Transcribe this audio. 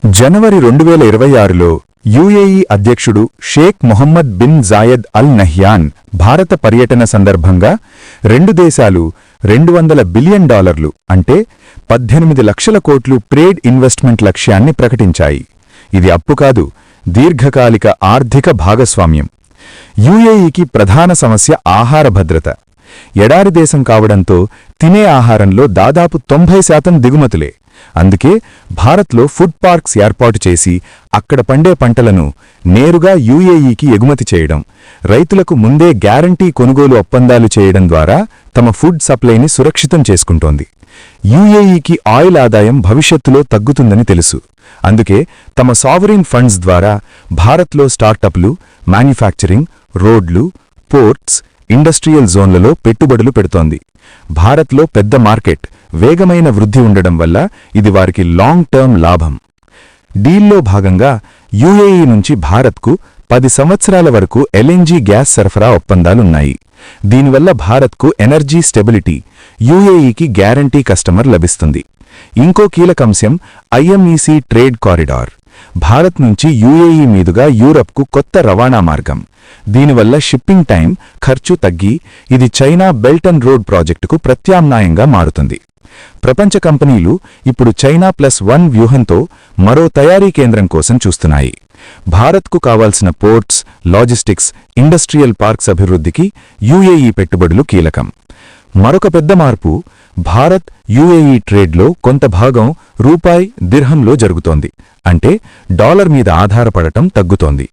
జనవరి 2026లో యుఏఈ అధ్యక్షుడు Sheikh Mohammed bin Zayed Al Nahyan భారత పర్యటన సందర్భంగా రెండు దేశాలు $200 బిలియన్ అంటే 18 లక్షల కోట్లు ట్రేడ్ ఇన్వెస్ట్మెంట్ లక్ష్యాన్ని ప్రకటించాయి. ఇది అప్పు కాదు, దీర్ఘకాలిక ఆర్థిక భాగస్వామ్యం. యుఏఈకి ప్రధాన సమస్య ఆహార భద్రత. ఎడారి దేశం కావడంతో తినే ఆహారంలో దాదాపు 90% దిగుమతులే. అందుకే భారత్లో ఫుడ్ పార్క్స్ ఏర్పాటు చేసి అక్కడ పండే పంటలను నేరుగా యుఏఈకి ఎగుమతి చేయడం, రైతులకు ముందే గ్యారంటీ కొనుగోలు ఒప్పందాలు చేయడం ద్వారా తమ ఫుడ్ సప్లైని సురక్షితం చేసుకుంటోంది. యుఏఈకి ఆయిల్ ఆదాయం భవిష్యత్తులో తగ్గుతుందని తెలుసు. అందుకే తమ సావరిన్ ఫండ్స్ ద్వారా భారత్లో స్టార్టప్లు, మ్యానుఫ్యాక్చరింగ్, రోడ్లు, పోర్ట్స్, ఇండస్ట్రియల్ జోన్లలో పెట్టుబడులు పెడుతోంది. భారత్లో పెద్ద మార్కెట్, వేగమైన వృద్ధి ఉండడం వల్ల ఇది వారికి లాంగ్ టర్మ్ లాభం. డీల్లో భాగంగా యుఏఈ నుంచి భారత్కు 10 సంవత్సరాల వరకు ఎల్ఎన్జీ గ్యాస్ సరఫరా ఒప్పందాలున్నాయి. దీనివల్ల భారత్కు ఎనర్జీ స్టెబిలిటీ, యుఏఈకి గ్యారంటీ కస్టమర్ లభిస్తుంది. ఇంకో కీలకంశం ఐఎంఈసీ ట్రేడ్ కారిడార్. భారత్ నుంచి యుఏఈ మీదుగా యూరప్కు కొత్త రవాణా మార్గం. దీనివల్ల షిప్పింగ్ టైం, ఖర్చు తగ్గి ఇది చైనా బెల్ట్ అండ్ రోడ్ ప్రాజెక్టుకు ప్రత్యామ్నాయంగా మారుతుంది. ప్రపంచ కంపెనీలు ఇప్పుడు China+1 వ్యూహంతో మరో తయారీ కేంద్రం కోసం చూస్తున్నాయి. భారత్కు కావాల్సిన పోర్ట్స్, లాజిస్టిక్స్, ఇండస్ట్రియల్ పార్క్స్ అభివృద్ధికి యుఏఈ పెట్టుబడులు కీలకం. మరొక పెద్ద మార్పు, భారత్ యుఏఈ ట్రేడ్లో కొంత భాగం రూపాయి, దిర్హంలో జరుగుతోంది. అంటే డాలర్ మీద ఆధారపడటం తగ్గుతోంది.